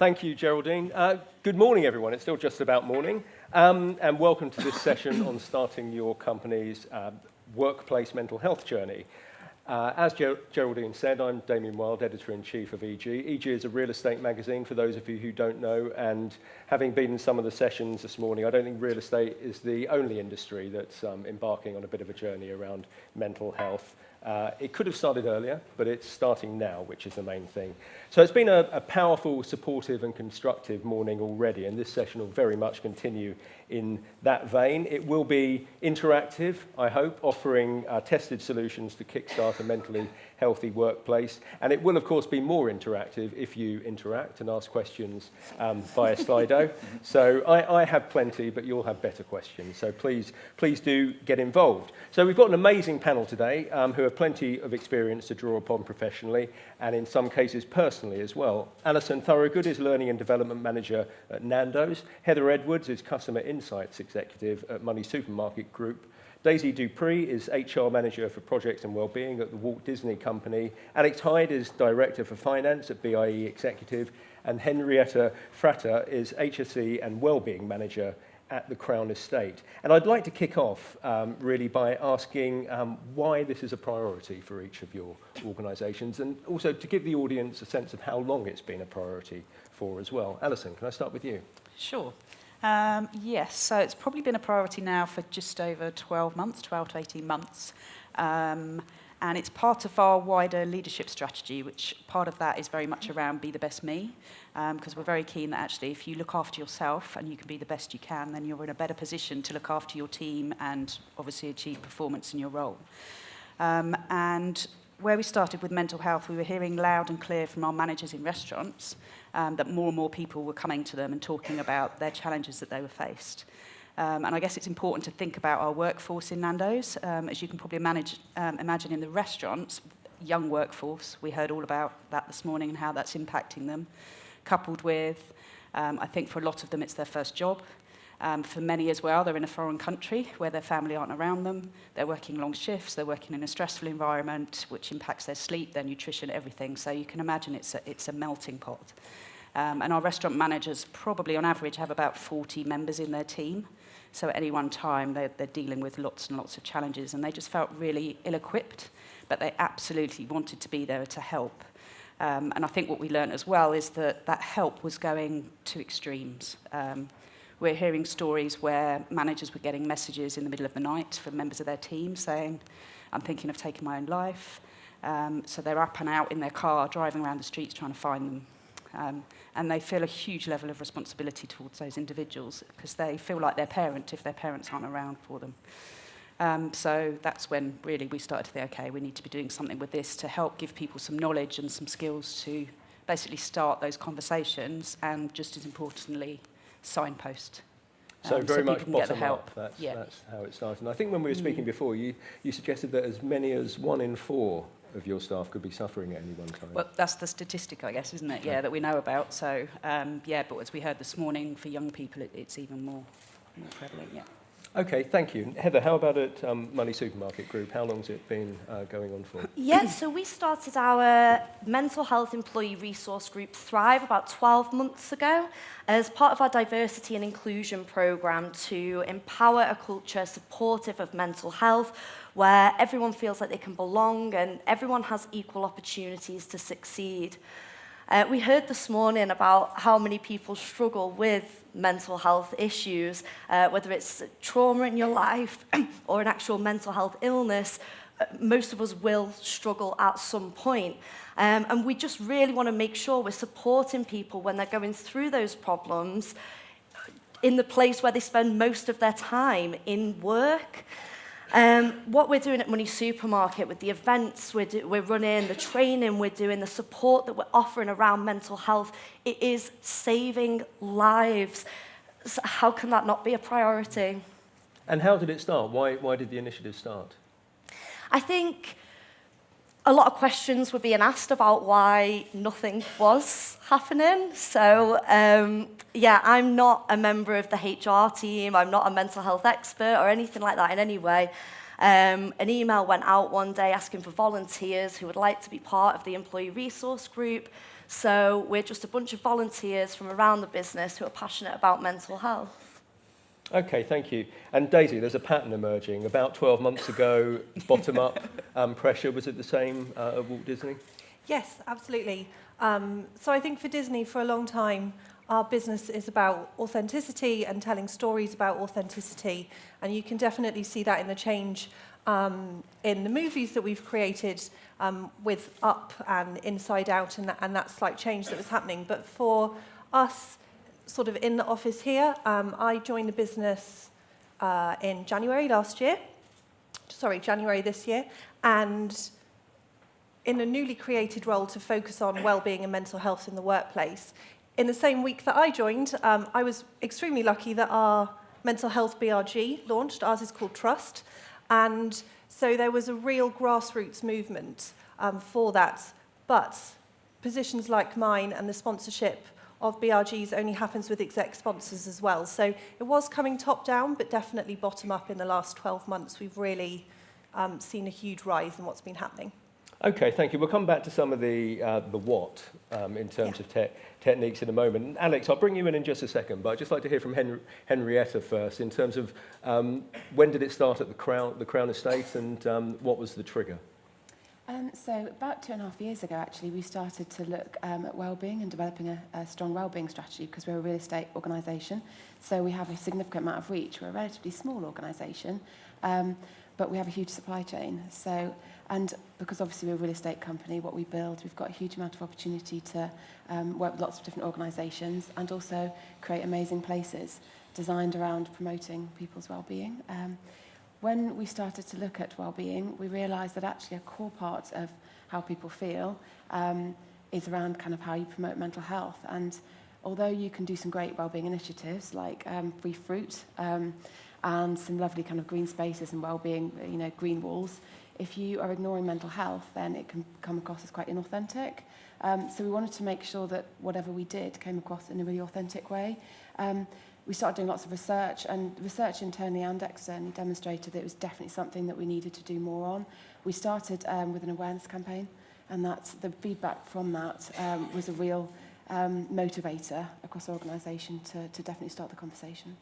Thank you, Geraldine. Good morning, everyone. It's still just about morning. And welcome to this session on starting your company's workplace mental health journey. As Geraldine said, I'm Damian, Editor-in-Chief of EG. EG is a real estate magazine, for those of you who don't know, and having been in some of the sessions this morning, I don't think real estate is the only industry that's embarking on a bit of a journey around mental health. It could have started earlier, but it's starting now, which is the main thing. So it's been a powerful, supportive and constructive morning already, and this session will very much continue in that vein. It will be interactive, I hope, offering tested solutions to kickstart a mentally healthy workplace. And it will, of course, be more interactive if you interact and ask questions via Slido. So I have plenty, but you'll have better questions. So please do get involved. So we've got an amazing panel today who have plenty of experience to draw upon professionally and in some cases personally as well. Alison Thorogood is Learning and Development Manager at Nando's. Heather Edwards is Customer Insights Executive at MoneySuperMarket Group. Daisy Dupree is HR Manager for Projects and Wellbeing at the Walt Disney Company. Alex Hyde is Director for Finance at BIE Executive. And Henrietta Frater is HSE and Wellbeing Manager at the Crown Estate. And I'd like to kick off really by asking why this is a priority for each of your organisations, and also to give the audience a sense of how long it's been a priority for as well. Alison, can I start with you? Sure. Yes, so it's probably been a priority now for just over 12 to 18 months. And it's part of our wider leadership strategy, which part of that is very much around be the best me, because we're very keen that actually if you look after yourself and you can be the best you can, then you're in a better position to look after your team and obviously achieve performance in your role. And where we started with mental health, we were hearing loud and clear from our managers in restaurants that more and more people were coming to them and talking about their challenges that they were faced. And I guess it's important to think about our workforce in Nando's. As you can probably imagine in the restaurants, young workforce, we heard all about that this morning and how that's impacting them, coupled with, I think for a lot of them, it's their first job. For many as well, they're in a foreign country where their family aren't around them. They're working long shifts. They're working in a stressful environment, which impacts their sleep, their nutrition, everything. So you can imagine it's a melting pot. And our restaurant managers probably, on average, have about 40 members in their team. So at any one time, they're dealing with lots and lots of challenges, and they just felt really ill-equipped, but they absolutely wanted to be there to help. And I think what we learned as well is that help was going to extremes. We're hearing stories where managers were getting messages in the middle of the night from members of their team saying, I'm thinking of taking my own life. So they're up and out in their car, driving around the streets trying to find them. And they feel a huge level of responsibility towards those individuals because they feel like their parent if their parents aren't around for them. So that's when really we started to think, okay, we need to be doing something with this to help give people some knowledge and some skills to basically start those conversations and, just as importantly, signpost. So very much bottom up, that's how it started. And I think when we were speaking before, you suggested that as many as 1 in 4 of your staff could be suffering at any one time. Well, that's the statistic, I guess, isn't it? Yeah, that we know about. So, but as we heard this morning, for young people, it's even more prevalent, yeah. Okay, thank you. Heather, how about at MoneySuperMarket Group? How long has it been going on for? Yeah, so we started our mental health employee resource group Thrive about 12 months ago as part of our diversity and inclusion programme to empower a culture supportive of mental health where everyone feels like they can belong and everyone has equal opportunities to succeed. We heard this morning about how many people struggle with mental health issues, whether it's trauma in your life or an actual mental health illness. Most of us will struggle at some point. And we just really want to make sure we're supporting people when they're going through those problems in the place where they spend most of their time in work. What we're doing at MoneySuperMarket with the events we're running, the training we're doing, the support that we're offering around mental health, it is saving lives. So how can that not be a priority? And how did it start? Why did the initiative start? I think a lot of questions were being asked about why nothing was happening. So, I'm not a member of the HR team. I'm not a mental health expert or anything like that in any way. An email went out one day asking for volunteers who would like to be part of the employee resource group. So we're just a bunch of volunteers from around the business who are passionate about mental health. Okay, thank you. And Daisy, there's a pattern emerging. About 12 months ago, bottom-up pressure, was it the same at Walt Disney? Yes, absolutely. So I think for Disney, for a long time, our business is about authenticity and telling stories about authenticity. And you can definitely see that in the change in the movies that we've created with Up and Inside Out and that slight change that was happening. But for us, sort of in the office here, I joined the business in January this year, and in a newly created role to focus on wellbeing and mental health in the workplace. In the same week that I joined, I was extremely lucky that our mental health BRG launched. Ours is called Trust. And so there was a real grassroots movement for that. But positions like mine and the sponsorship of BRGs only happens with exec sponsors as well. So it was coming top down, but definitely bottom up in the last 12 months. We've really seen a huge rise in what's been happening. Okay, thank you. We'll come back to some of the what in terms of techniques in a moment. And Alex, I'll bring you in just a second, but I'd just like to hear from Henrietta first in terms of when did it start at the Crown Estate and what was the trigger? So about 2.5 years ago, actually, we started to look at wellbeing and developing a strong wellbeing strategy because we're a real estate organisation. So we have a significant amount of reach. We're a relatively small organisation, but we have a huge supply chain. And because obviously we're a real estate company, what we build, we've got a huge amount of opportunity to work with lots of different organisations and also create amazing places designed around promoting people's well-being. When we started to look at well-being, we realised that actually a core part of how people feel is around kind of how you promote mental health. And although you can do some great well-being initiatives like free fruit and some lovely kind of green spaces and well-being, green walls, if you are ignoring mental health, then it can come across as quite inauthentic. So we wanted to make sure that whatever we did came across in a really authentic way. We started doing lots of research, and research internally and externally demonstrated that it was definitely something that we needed to do more on. We started with an awareness campaign, and the feedback from that was a real motivator across the organisation to definitely start the conversation.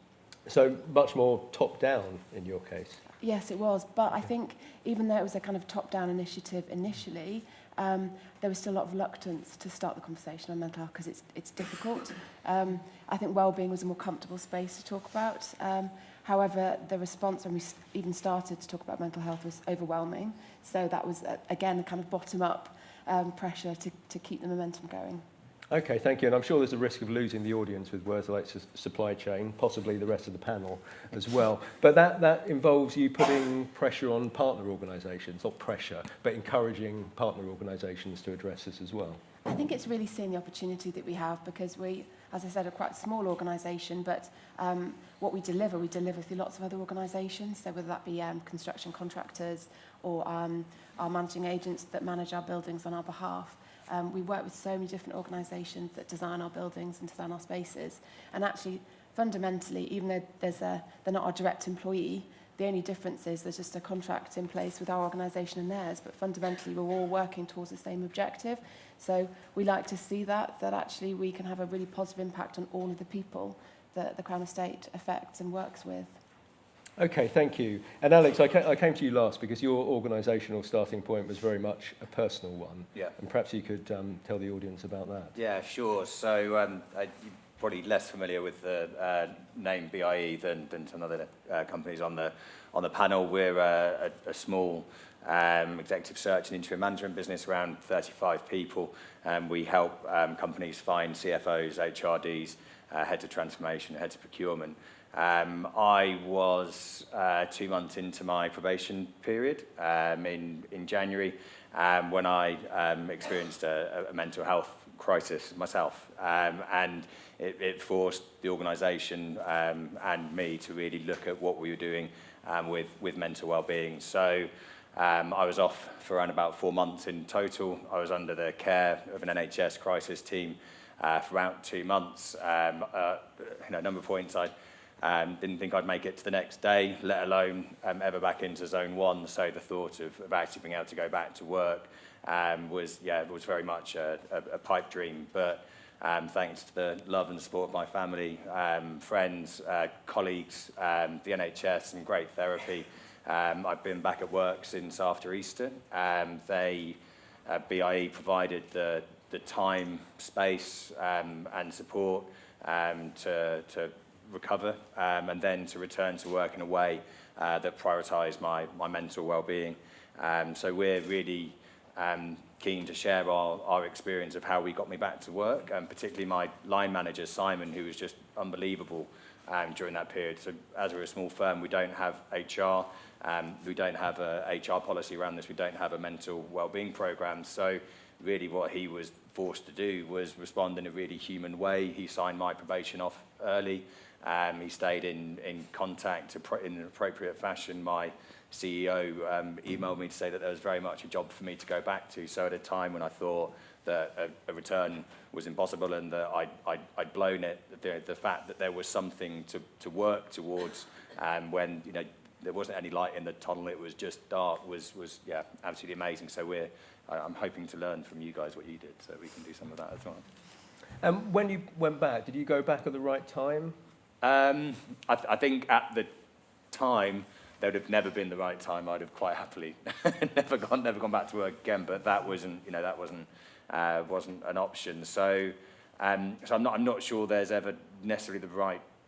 So much more top-down in your case? Yes, it was. But I think even though it was a kind of top-down initiative initially, there was still a lot of reluctance to start the conversation on mental health because it's difficult. I think wellbeing was a more comfortable space to talk about. However, the response when we even started to talk about mental health was overwhelming. So that was, again, a kind of bottom-up pressure to keep the momentum going. Okay, thank you. And I'm sure there's a risk of losing the audience with words like supply chain, possibly the rest of the panel as well. But that involves you putting pressure on partner organisations, not pressure, but encouraging partner organisations to address this as well. I think it's really seeing the opportunity that we have because we, as I said, are quite a small organisation, but what we deliver through lots of other organisations. So whether that be construction contractors or our managing agents that manage our buildings on our behalf. We work with so many different organisations that design our buildings and design our spaces. And actually, fundamentally, even though they're not our direct employee, the only difference is there's just a contract in place with our organisation and theirs, but fundamentally we're all working towards the same objective. So we like to see that actually we can have a really positive impact on all of the people that the Crown Estate affects and works with. Okay, thank you. And Alex, I came to you last because your organisational starting point was very much a personal one. Yeah. And perhaps you could tell the audience about that. Yeah, sure. So you're probably less familiar with the name BIE than some other companies on the panel. We're a small executive search and interim management business, around 35 people. We help companies find CFOs, HRDs, heads of transformation, heads of procurement. I was 2 months into my probation period in January when I experienced a mental health crisis myself, and it forced the organisation and me to really look at what we were doing with mental well-being. So I was off for around about 4 months in total. I was under the care of an NHS crisis team for around 2 months. A number of points I Didn't think I'd make it to the next day, let alone ever back into zone 1. So the thought of actually being able to go back to work was very much a pipe dream. But thanks to the love and support of my family, friends, colleagues, the NHS, and great therapy, I've been back at work since after Easter. BIE provided the time, space, and support to recover, and then to return to work in a way that prioritised my mental well-being. So we're really keen to share our experience of how we got me back to work, and particularly my line manager, Simon, who was just unbelievable during that period. So as we're a small firm, we don't have HR, we don't have a HR policy around this, we don't have a mental well-being programme. So really what he was forced to do was respond in a really human way. He signed my probation off early. He stayed in contact in an appropriate fashion. My CEO emailed me to say that there was very much a job for me to go back to. So at a time when I thought that a return was impossible and that I'd blown it, the fact that there was something to work towards, when there wasn't any light in the tunnel, it was just dark, was absolutely amazing. So I'm hoping to learn from you guys what you did, so we can do some of that as well. When you went back, did you go back at the right time? I think at the time there would have never been the right time. I'd have quite happily never gone back to work again. But that wasn't an option. So I'm not sure there's ever necessarily the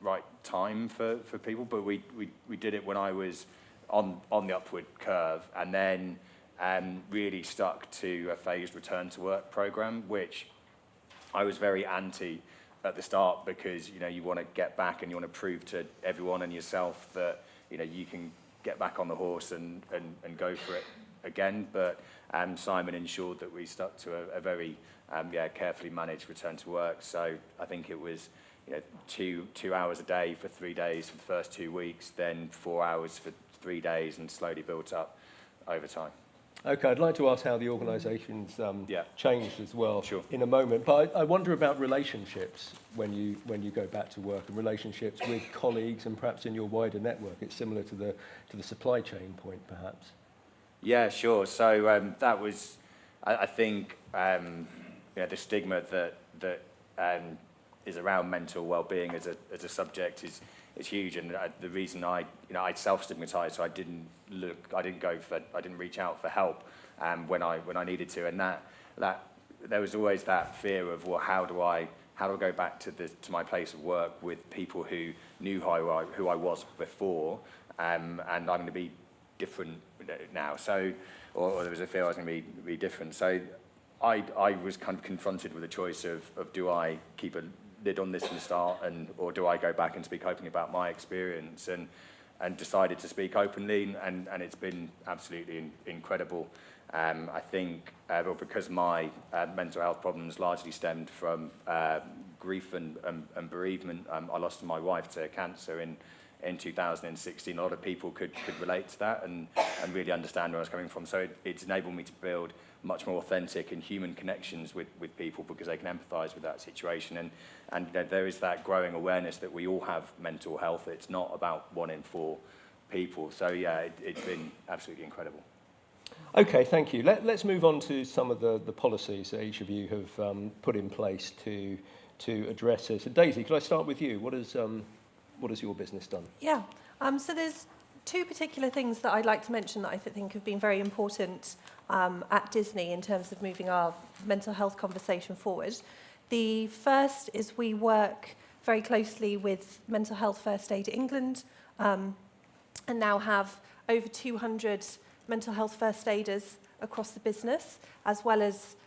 right time for people. But we did it when I was on the upward curve, and then really stuck to a phased return to work program, which I was very anti at the start, because you want to get back and you want to prove to everyone and yourself that you can get back on the horse and go for it again. But Simon ensured that we stuck to a very carefully managed return to work. So I think it was 2 hours a day for 3 days for the first 2 weeks, then 4 hours for 3 days, and slowly built up over time. Okay, I'd like to ask how the organisation's changed as well in a moment. But I wonder about relationships when you go back to work, and relationships with colleagues and perhaps in your wider network. It's similar to the supply chain point, perhaps. Yeah, sure. So that was, I think, the stigma that is around mental well-being as a subject is huge, and the reason I self-stigmatized, so I didn't reach out for help when I needed to, and that there was always that fear of, well, how do I go back to my place of work with people who knew who I was before, and I'm going to be different now. So, or there was a fear I was going to be different. So I was kind of confronted with a choice of do I keep a lid on this from the start, or do I go back and speak openly about my experience, and decided to speak openly, and it's been absolutely incredible. I think because my mental health problems largely stemmed from grief and bereavement. I lost my wife to cancer in 2016. A lot of people could relate to that and really understand where I was coming from. So it's enabled me to build much more authentic and human connections with people, because they can empathise with that situation. And there is that growing awareness that we all have mental health. It's not about 1 in 4 people. So yeah, it's been absolutely incredible. Okay, thank you. Let's move on to some of the policies that each of you have put in place to address this. So Daisy, could I start with you? What has your business done? Yeah, so there's 2 particular things that I'd like to mention that I think have been very important at Disney in terms of moving our mental health conversation forward. The first is we work very closely with Mental Health First Aid England, and now have over 200 mental health first aiders across the business, as well as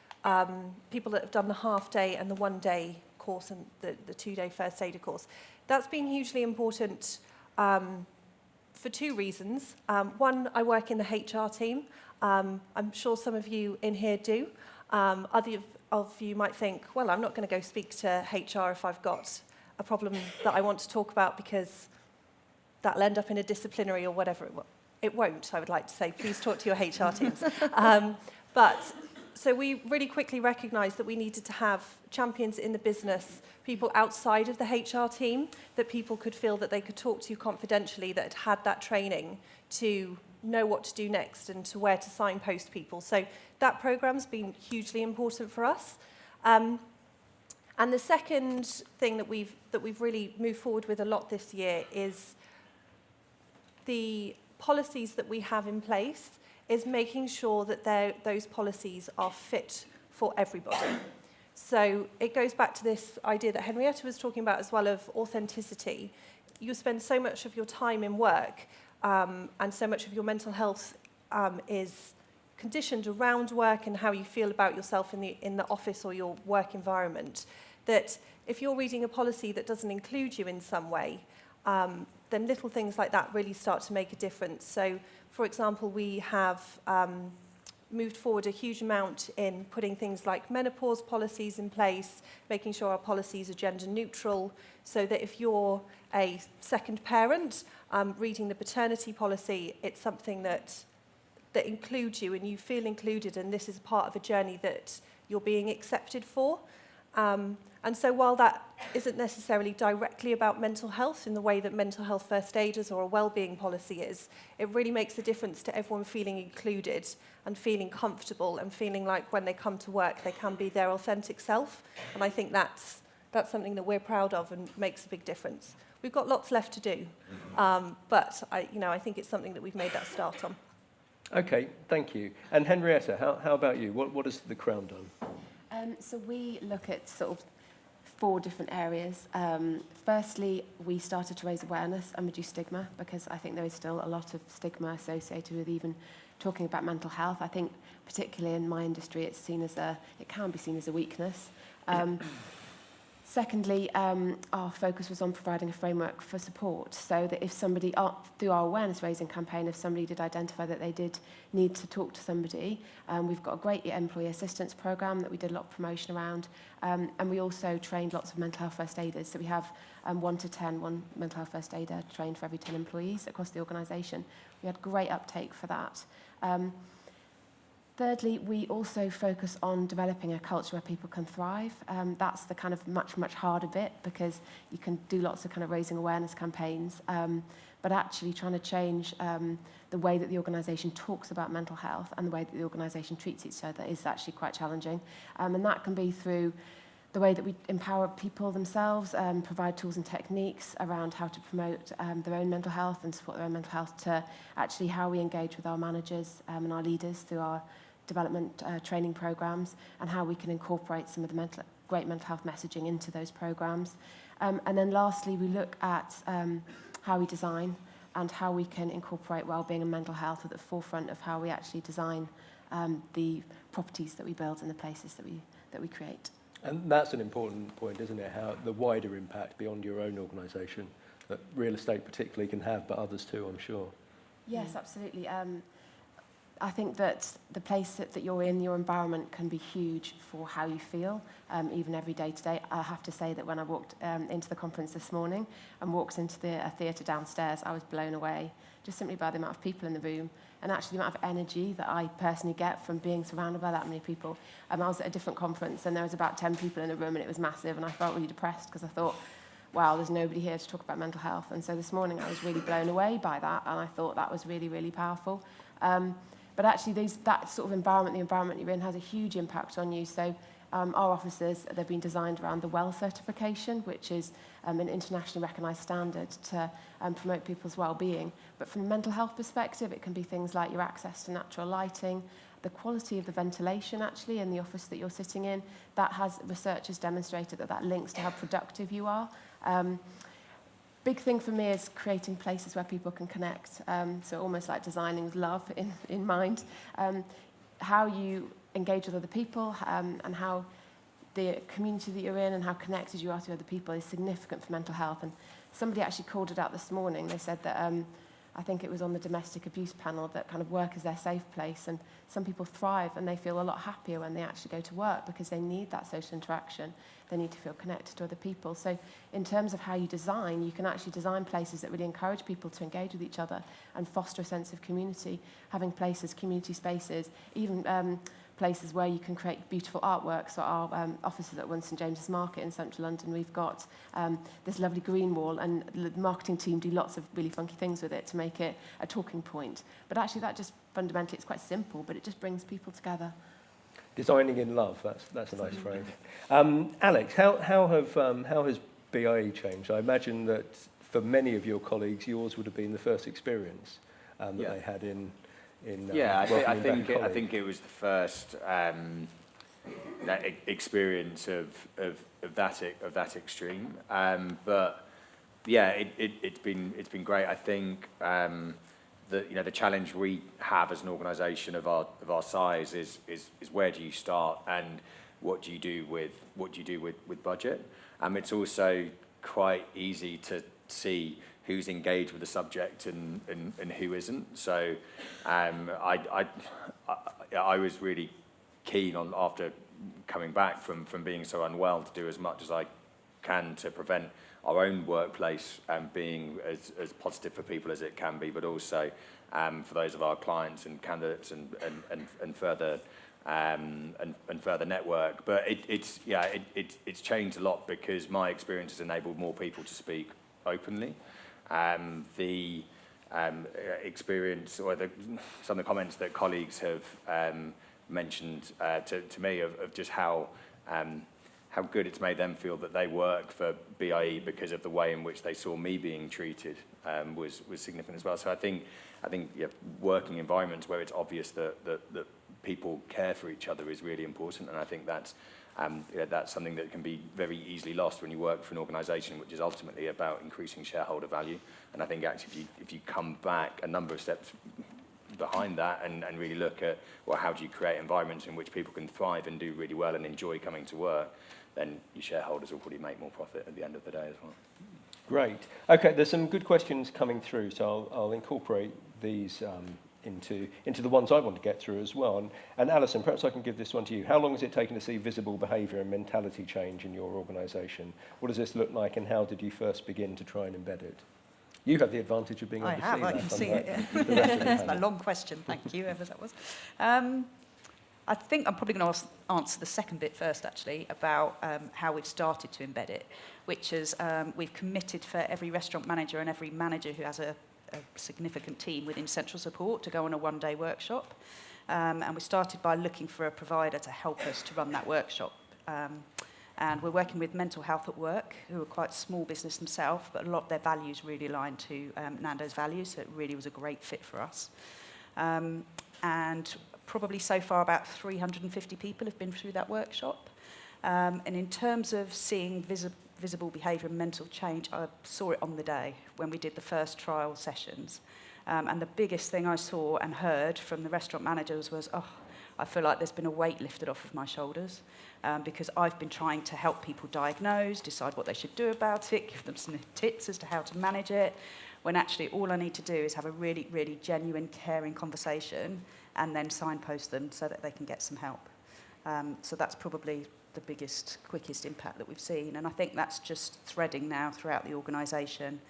people that have done the half-day and the 1-day course and the 2-day first aider course. That's been hugely important for 2 reasons. One, I work in the HR team. I'm sure some of you in here do. Other of you might think, well, I'm not going to go speak to HR if I've got a problem that I want to talk about, because that'll end up in a disciplinary or whatever it will. It won't, I would like to say. Please talk to your HR teams. But So we really quickly recognised that we needed to have champions in the business, people outside of the HR team, that people could feel that they could talk to confidentially, that had that training to know what to do next and to where to signpost people. So that program's been hugely important for us. And the second thing that we've really moved forward with a lot this year is the policies that we have in place is making sure that those policies are fit for everybody. So it goes back to this idea that Henrietta was talking about as well of authenticity. You spend so much of your time in work and so much of your mental health is conditioned around work and how you feel about yourself in the office or your work environment, that if you're reading a policy that doesn't include you in some way, then little things like that really start to make a difference. So, for example, we have moved forward a huge amount in putting things like menopause policies in place, making sure our policies are gender neutral, so that if you're a second parent, reading the paternity policy, it's something that includes you and you feel included, and this is part of a journey that you're being accepted for. And so while that isn't necessarily directly about mental health in the way that mental health first aiders or a wellbeing policy is, it really makes a difference to everyone feeling included and feeling comfortable and feeling like when they come to work they can be their authentic self. And I think that's something that we're proud of and makes a big difference. We've got lots left to do, but I think it's something that we've made that start on. Okay, thank you. And Henrietta, how about you? What has the Crown done? So we look at sort of 4 different areas. Firstly, we started to raise awareness and reduce stigma, because I think there is still a lot of stigma associated with even talking about mental health. I think particularly in my industry it can be seen as a weakness. Secondly, our focus was on providing a framework for support, so that if somebody, through our awareness raising campaign, if somebody did identify that they did need to talk to somebody, we've got a great employee assistance programme that we did a lot of promotion around, and we also trained lots of mental health first aiders. So we have 1 to 10, one mental health first aider trained for every 10 employees across the organisation. We had great uptake for that. Thirdly, we also focus on developing a culture where people can thrive. That's the kind of much, much harder bit, because you can do lots of kind of raising awareness campaigns, but actually trying to change the way that the organisation talks about mental health and the way that the organisation treats each other is actually quite challenging. And that can be through the way that we empower people themselves, provide tools and techniques around how to promote their own mental health and support their own mental health, to actually how we engage with our managers and our leaders through our development training programs, and how we can incorporate some of the great mental health messaging into those programs. And then lastly, we look at how we design and how we can incorporate wellbeing and mental health at the forefront of how we actually design the properties that we build and the places that we create. And that's an important point, isn't it? How the wider impact beyond your own organisation that real estate particularly can have, but others too, I'm sure. Yes, absolutely. I think that the place that you're in, your environment, can be huge for how you feel, even every day to day. I have to say that when I walked into the conference this morning and walked into a theatre downstairs, I was blown away, just simply by the amount of people in the room and actually the amount of energy that I personally get from being surrounded by that many people. I was at a different conference and there was about 10 people in the room and it was massive, and I felt really depressed because I thought, wow, there's nobody here to talk about mental health. And so this morning I was really blown away by that, and I thought that was really, really powerful. But actually, that sort of environment, the environment you're in, has a huge impact on you. So our offices, they've been designed around the WELL certification, which is an internationally recognised standard to promote people's well-being. But from a mental health perspective, it can be things like your access to natural lighting, the quality of the ventilation, actually, in the office that you're sitting in. Research has demonstrated that links to how productive you are. Big thing for me is creating places where people can connect, so almost like designing with love in mind. How you engage with other people and how the community that you're in and how connected you are to other people is significant for mental health. And somebody actually called it out this morning. They said that, I think it was on the domestic abuse panel, that kind of work is their safe place, and some people thrive and they feel a lot happier when they actually go to work because they need that social interaction. They need to feel connected to other people. So in terms of how you design, you can actually design places that really encourage people to engage with each other and foster a sense of community, having places, community spaces, even places where you can create beautiful artwork. So our offices at St James's Market in central London, we've got this lovely green wall, and the marketing team do lots of really funky things with it to make it a talking point. But actually that just fundamentally, it's quite simple, but it just brings people together. Designing in love, that's a nice phrase. Alex, how has BIE changed? I imagine that for many of your colleagues, yours would have been the first experience that they had in I think it was the first experience of that extreme. But yeah, it's been great. I think the challenge we have as an organisation of our size is where do you start and what do you do with budget. It's also quite easy to see who's engaged with the subject and who isn't. So I was really keen on, after coming back from being so unwell, to do as much as I can to prevent our own workplace being as positive for people as it can be, but also for those of our clients and candidates and further network. But it's changed a lot because my experience has enabled more people to speak openly. The experience or some of the comments that colleagues have mentioned to me of just how good it's made them feel that they work for BIE because of the way in which they saw me being treated was significant as well. So I think working environments where it's obvious that people care for each other is really important, and I think that's something that can be very easily lost when you work for an organisation which is ultimately about increasing shareholder value. And I think actually if you come back a number of steps behind that and really look at, well, how do you create environments in which people can thrive and do really well and enjoy coming to work, then your shareholders will probably make more profit at the end of the day as well. Great. Okay, there's some good questions coming through, so I'll incorporate these into the ones I want to get through as well. And Alison, perhaps I can give this one to you. How long has it taken to see visible behaviour and mentality change in your organisation? What does this look like, and how did you first begin to try and embed it? You have the advantage of being able to see that. I can see it, yeah. That's a long question, thank you, whoever that was. I think I'm probably going to answer the second bit first, actually, about how we've started to embed it, which is we've committed for every restaurant manager and every manager who has a significant team within central support to go on a one-day workshop. And we started by looking for a provider to help us to run that workshop. And we're working with Mental Health at Work, who are quite a small business themselves, but a lot of their values really align to Nando's values, so it really was a great fit for us. And probably so far about 350 people have been through that workshop. And in terms of seeing visible behaviour and mental change, I saw it on the day when we did the first trial sessions. And the biggest thing I saw and heard from the restaurant managers was, I feel like there's been a weight lifted off of my shoulders, because I've been trying to help people diagnose, decide what they should do about it, give them some tips as to how to manage it, when actually all I need to do is have a really, really genuine, caring conversation and then signpost them so that they can get some help. So that's probably the biggest, quickest impact that we've seen. And I think that's just threading now throughout the organisation.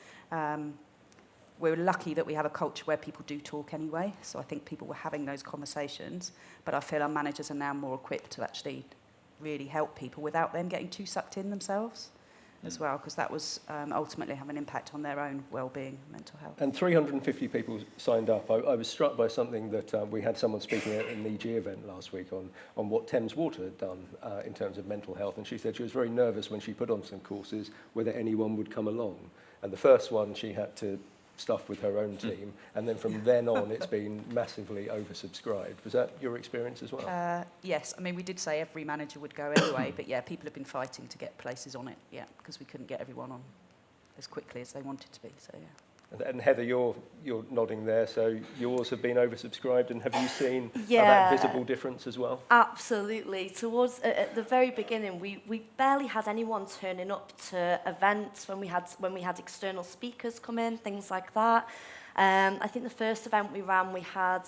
We're lucky that we have a culture where people do talk anyway, so I think people were having those conversations, but I feel our managers are now more equipped to actually really help people without them getting too sucked in themselves as well, because that was ultimately have an impact on their own well-being, mental health. And 350 people signed up. I was struck by something that we had someone speaking at an EG event last week on what Thames Water had done in terms of mental health, and she said she was very nervous when she put on some courses whether anyone would come along. And the first one she had to stuff with her own team, and then from then on it's been massively oversubscribed. Was that your experience as well? Yes, I mean we did say every manager would go anyway, but yeah, people have been fighting to get places on it, because we couldn't get everyone on as quickly as they wanted to be, so yeah. And Heather, you're nodding there, so yours have been oversubscribed, and have you seen that visible difference as well? Absolutely. Towards at the very beginning, we barely had anyone turning up to events when we had external speakers come in, things like that. I think the first event we ran, we had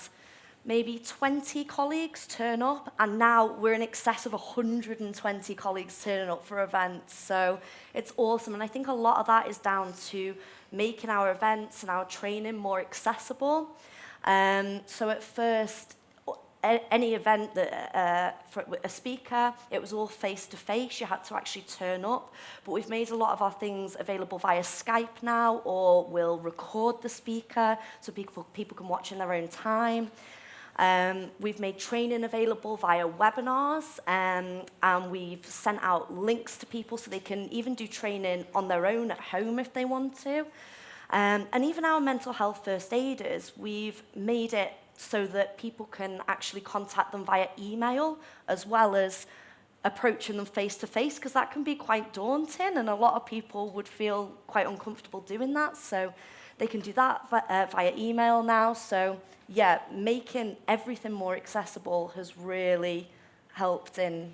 maybe 20 colleagues turn up, and now we're in excess of 120 colleagues turning up for events. So it's awesome, and I think a lot of that is down to making our events and our training more accessible. So at first, any event that for a speaker, it was all face-to-face. You had to actually turn up. But we've made a lot of our things available via Skype now, or we'll record the speaker so people can watch in their own time. We've made training available via webinars, and we've sent out links to people so they can even do training on their own at home if they want to. And even our mental health first aiders, we've made it so that people can actually contact them via email as well as approaching them face-to-face, because that can be quite daunting and a lot of people would feel quite uncomfortable doing that. So they can do that via email now. So yeah, making everything more accessible has really helped in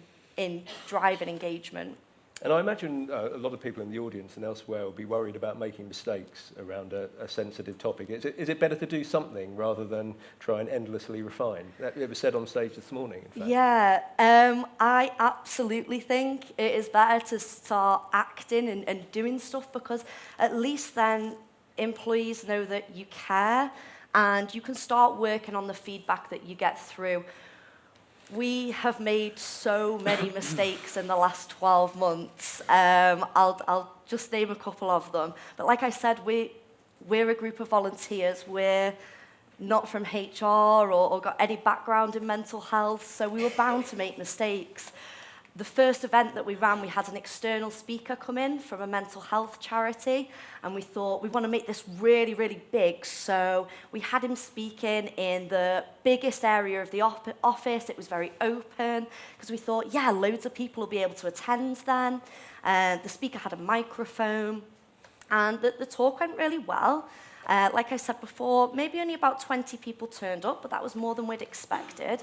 driving engagement. And I imagine a lot of people in the audience and elsewhere will be worried about making mistakes around a sensitive topic. Is it better to do something rather than try and endlessly refine? It was said on stage this morning, in fact. Yeah, I absolutely think it is better to start acting and doing stuff, because at least then employees know that you care and you can start working on the feedback that you get through. We have made so many mistakes in the last 12 months. I'll just name a couple of them. But like I said, we're a group of volunteers. We're not from HR or got any background in mental health, so we were bound to make mistakes. The first event that we ran, we had an external speaker come in from a mental health charity, and we thought we want to make this really, really big. So we had him speaking in the biggest area of the office. It was very open, because we thought, yeah, loads of people will be able to attend then. The speaker had a microphone, and the talk went really well. Like I said before, maybe only about 20 people turned up, but that was more than we'd expected.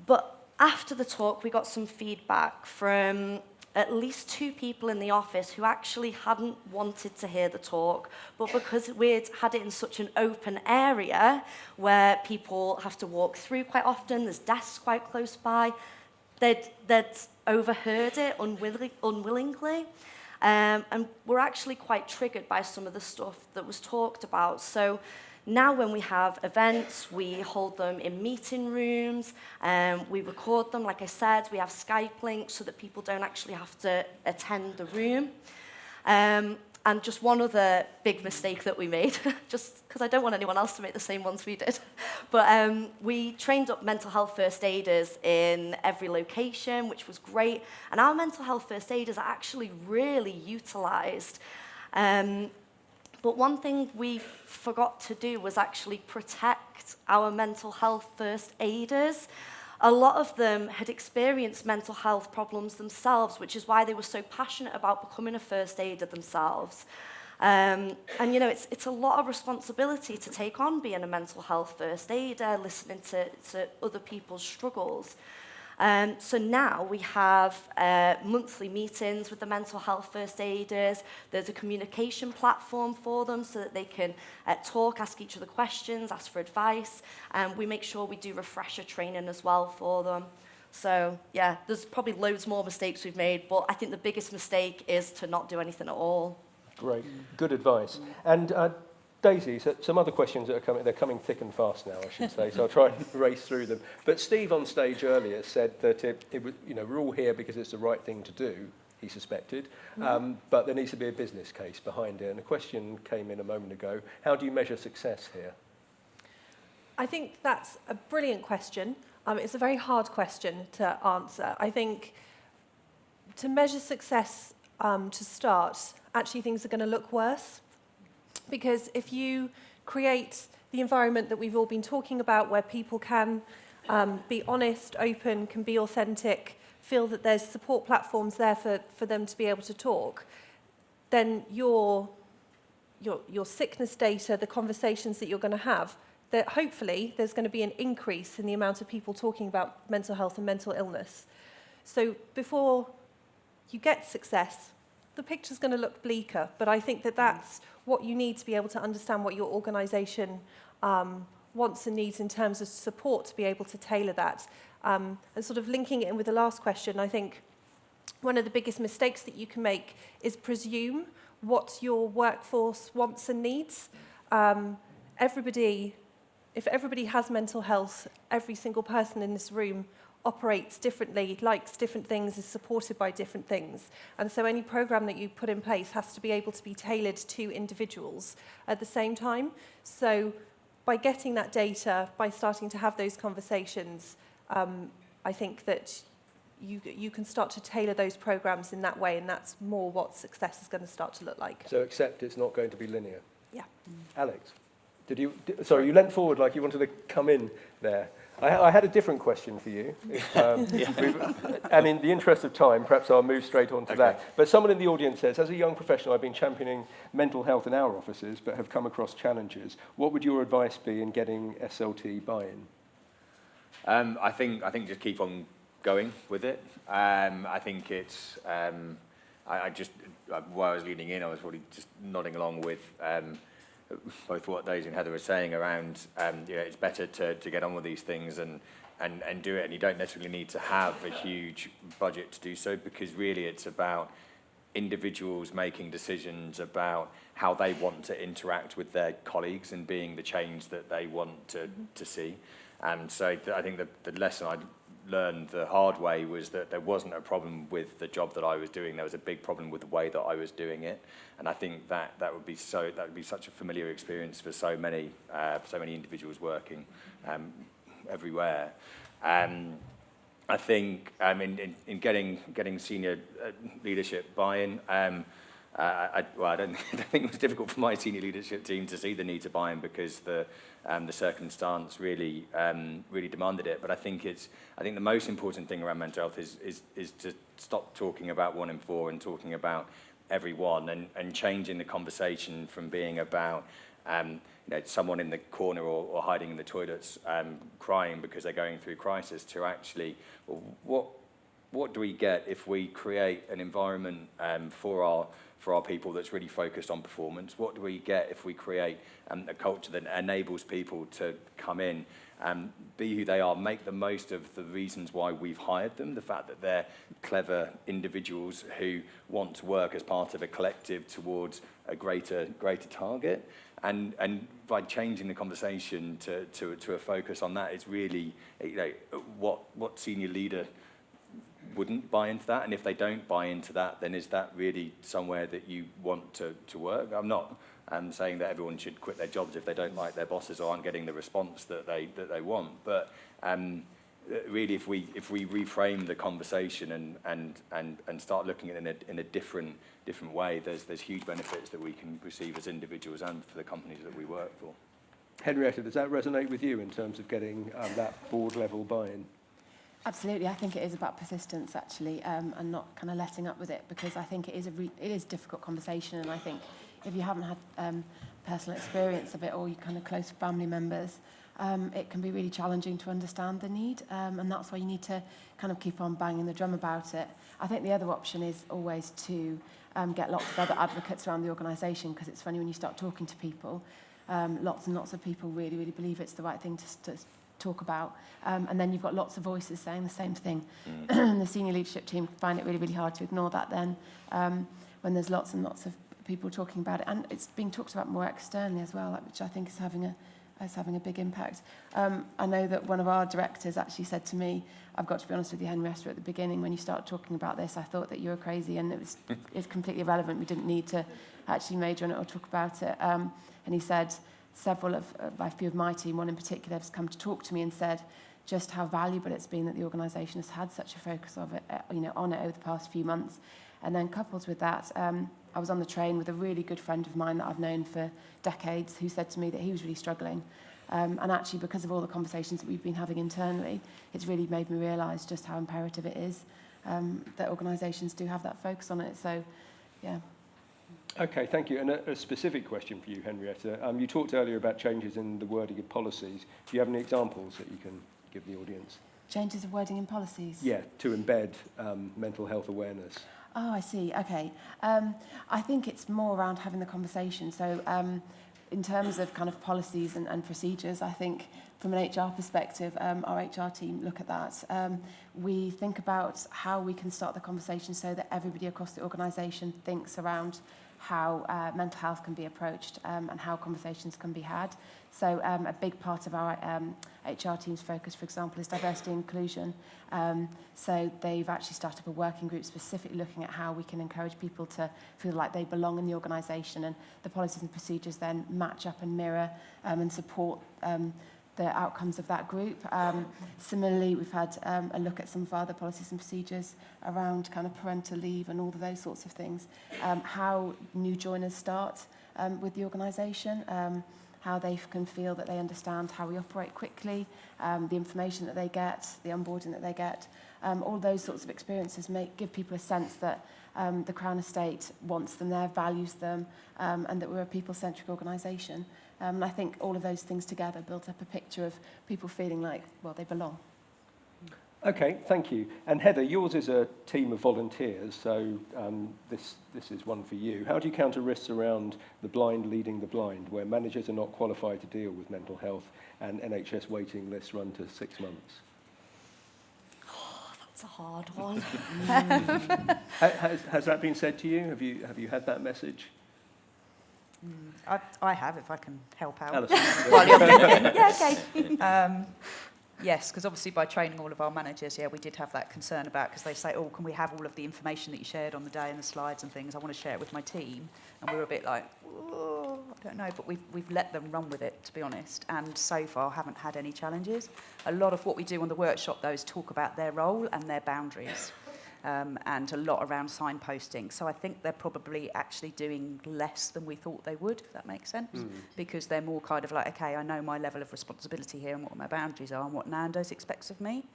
But after the talk, we got some feedback from at least 2 people in the office who actually hadn't wanted to hear the talk, but because we'd had it in such an open area where people have to walk through quite often, there's desks quite close by, they'd overheard it unwillingly. And were actually quite triggered by some of the stuff that was talked about. So now when we have events, we hold them in meeting rooms, we record them, like I said, we have Skype links so that people don't actually have to attend the room. And just one other big mistake that we made, just because I don't want anyone else to make the same ones we did, but we trained up mental health first aiders in every location, which was great, and our mental health first aiders are actually really utilised. But one thing we forgot to do was actually protect our mental health first aiders. A lot of them had experienced mental health problems themselves, which is why they were so passionate about becoming a first aider themselves. And you know, it's a lot of responsibility to take on being a mental health first aider, listening to other people's struggles. So now we have monthly meetings with the mental health first aiders. There's a communication platform for them so that they can talk, ask each other questions, ask for advice. And we make sure we do refresher training as well for them. So yeah, there's probably loads more mistakes we've made, but I think the biggest mistake is to not do anything at all. Great, good advice. And Daisy, so some other questions that are coming, they're coming thick and fast now, I should say, so I'll try and race through them. But Steve on stage earlier said that it was, you know, we're all here because it's the right thing to do, he suspected, but there needs to be a business case behind it. And a question came in a moment ago, how do you measure success here? I think that's a brilliant question. It's a very hard question to answer. I think to measure success to start, actually things are going to look worse. Because if you create the environment that we've all been talking about, where people can be honest, open, can be authentic, feel that there's support platforms there for them to be able to talk, then your sickness data, the conversations that you're going to have, that hopefully there's going to be an increase in the amount of people talking about mental health and mental illness. So before you get success, the picture's going to look bleaker, but I think that that's what you need to be able to understand what your organisation wants and needs in terms of support to be able to tailor that. And sort of linking it in with the last question, I think one of the biggest mistakes that you can make is presume what your workforce wants and needs. Everybody if everybody has mental health, every single person in this room operates differently, likes different things, is supported by different things. And so any program that you put in place has to be able to be tailored to individuals at the same time. So by getting that data, by starting to have those conversations, I think that you can start to tailor those programs in that way, and that's more what success is going to start to look like. So accept it's not going to be linear. Yeah. Alex, sorry, you leant forward like you wanted to come in there. I had a different question for you. And in the interest of time, perhaps I'll move straight on to that. But someone in the audience says, as a young professional, I've been championing mental health in our offices, but have come across challenges. What would your advice be in getting SLT buy-in? I think just keep on going with it. I think it's, while I was leaning in, I was probably just nodding along with both what Daisy and Heather were saying around, it's better to get on with these things and do it, and you don't necessarily need to have a huge budget to do so, because really it's about individuals making decisions about how they want to interact with their colleagues and being the change that they want to see. And so I think the lesson I learned the hard way was that there wasn't a problem with the job that I was doing. There was a big problem with the way that I was doing it, and I think that would be such a familiar experience for so many individuals working everywhere. I think in getting senior leadership buy-in, I don't think it was difficult for my senior leadership team to see the need to buy-in, because the circumstance really demanded it. But I think the most important thing around mental health is to stop talking about 1 in 4 and talking about everyone, and changing the conversation from being about someone in the corner or hiding in the toilets crying because they're going through crisis, to actually, well, what do we get if we create an environment for our people that's really focused on performance? What do we get if we create a culture that enables people to come in and be who they are, make the most of the reasons why we've hired them, the fact that they're clever individuals who want to work as part of a collective towards a greater target, and by changing the conversation to a focus on that, it's really what senior leader wouldn't buy into that, and if they don't buy into that, then is that really somewhere that you want to work? I'm not saying that everyone should quit their jobs if they don't like their bosses or aren't getting the response that they want, but really if we reframe the conversation and start looking at it in a different way, there's huge benefits that we can receive as individuals and for the companies that we work for. Henrietta, does that resonate with you in terms of getting that board level buy-in? Absolutely, I think it is about persistence actually, and not kind of letting up with it, because I think it is a difficult conversation, and I think if you haven't had personal experience of it, or you kind of close family members, it can be really challenging to understand the need, and that's why you need to kind of keep on banging the drum about it. I think the other option is always to get lots of other advocates around the organisation, because it's funny when you start talking to people, lots and lots of people really, really believe it's the right thing to talk about, and then you've got lots of voices saying the same thing. The senior leadership team find it really, really hard to ignore that then, when there's lots and lots of people talking about it, and it's being talked about more externally as well, which I think is having a big impact. I know that one of our directors actually said to me, I've got to be honest with you, Henrietta, at the beginning when you started talking about this, I thought that you were crazy, and it's completely irrelevant. We didn't need to actually major on it or talk about it. And he said, a few of my team, one in particular, has come to talk to me and said just how valuable it's been that the organisation has had such a focus of it, on it over the past few months. And then coupled with that, I was on the train with a really good friend of mine that I've known for decades, who said to me that he was really struggling. And actually, because of all the conversations that we've been having internally, it's really made me realise just how imperative it is that organisations do have that focus on it. So, yeah. Okay, thank you. And a specific question for you, Henrietta. You talked earlier about changes in the wording of policies. Do you have any examples that you can give the audience? Changes of wording in policies? Yeah, to embed mental health awareness. Oh, I see. Okay. I think it's more around having the conversation. So in terms of kind of policies and procedures, I think from an HR perspective, our HR team look at that. We think about how we can start the conversation so that everybody across the organisation thinks around how mental health can be approached and how conversations can be had. So a big part of our HR team's focus, for example, is diversity and inclusion. So they've actually started up a working group specifically looking at how we can encourage people to feel like they belong in the organisation, and the policies and procedures then match up and mirror and support the outcomes of that group. Similarly, we've had a look at some of our other policies and procedures around kind of parental leave and all of those sorts of things. How new joiners start with the organisation, how they can feel that they understand how we operate quickly, the information that they get, the onboarding that they get. All those sorts of experiences give people a sense that the Crown Estate wants them there, values them, and that we're a people-centric organisation. And I think all of those things together built up a picture of people feeling like, well, they belong. Okay, thank you. And Heather, yours is a team of volunteers, so this is one for you. How do you counter risks around the blind leading the blind, where managers are not qualified to deal with mental health and NHS waiting lists run to 6 months? Oh, that's a hard one. Has that been said to you? Have you had that message? I have, if I can help out. Alison. While you're thinking. Yeah, okay. Yes, because obviously by training all of our managers, we did have that concern about, because they say, oh, can we have all of the information that you shared on the day and the slides and things? I want to share it with my team. And we were a bit like, oh, I don't know, but we've let them run with it, to be honest, and so far haven't had any challenges. A lot of what we do on the workshop, though, is talk about their role and their boundaries. And a lot around signposting. So I think they're probably actually doing less than we thought they would, if that makes sense, because they're more kind of like, okay, I know my level of responsibility here and what my boundaries are and what Nando's expects of me.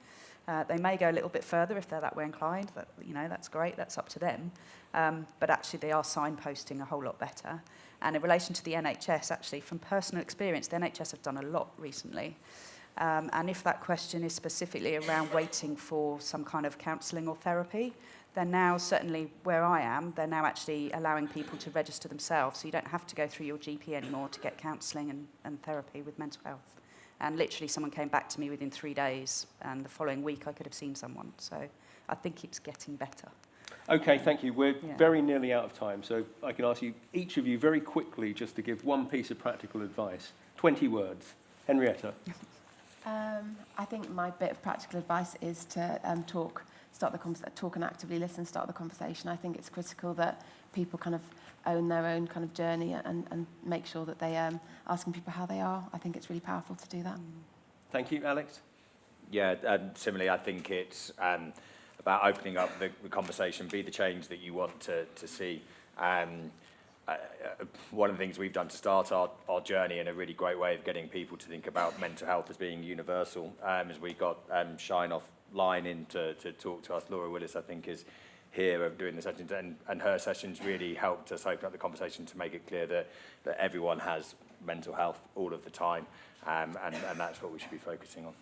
They may go a little bit further if they're that way inclined. That's great, that's up to them. But actually they are signposting a whole lot better. And in relation to the NHS, actually, from personal experience, the NHS have done a lot recently. And if that question is specifically around waiting for some kind of counselling or therapy, they're now, certainly where I am, they're now actually allowing people to register themselves, so you don't have to go through your GP anymore to get counselling and therapy with mental health. And literally someone came back to me within 3 days, and the following week I could have seen someone. So I think it's getting better. Okay, thank you. We're very nearly out of time, so I can ask you, each of you, very quickly, just to give one piece of practical advice. 20 words. Henrietta. I think my bit of practical advice is to talk and actively listen, start the conversation. I think it's critical that people kind of own their own kind of journey and make sure that they asking people how they are. I think it's really powerful to do that. Thank you, Alex. Yeah, similarly, I think it's about opening up the conversation, be the change that you want to see. One of the things we've done to start our journey in a really great way of getting people to think about mental health as being universal, as we got Shine offline in to talk to us. Laura Willis, I think, is here doing the sessions, and her sessions really helped us open up the conversation to make it clear that everyone has mental health all of the time, and that's what we should be focusing on.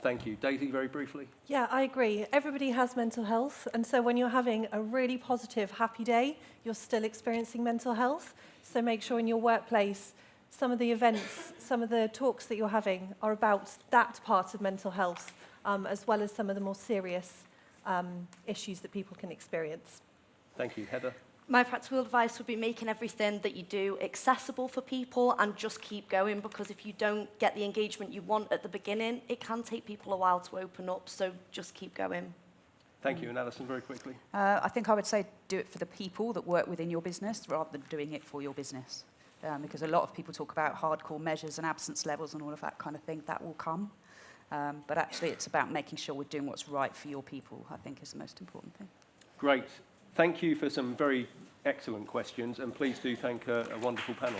Thank you. Daisy, very briefly. Yeah, I agree. Everybody has mental health, and so when you're having a really positive, happy day, you're still experiencing mental health. So make sure in your workplace, some of the events, some of the talks that you're having are about that part of mental health, as well as some of the more serious issues that people can experience. Thank you. Heather? My practical advice would be making everything that you do accessible for people and just keep going, because if you don't get the engagement you want at the beginning, it can take people a while to open up, so just keep going. Thank you. And Alison, very quickly. I think I would say do it for the people that work within your business rather than doing it for your business. Because a lot of people talk about hardcore measures and absence levels and all of that kind of thing. That will come. But actually it's about making sure we're doing what's right for your people, I think, is the most important thing. Great. Thank you for some very excellent questions, and please do thank a wonderful panel.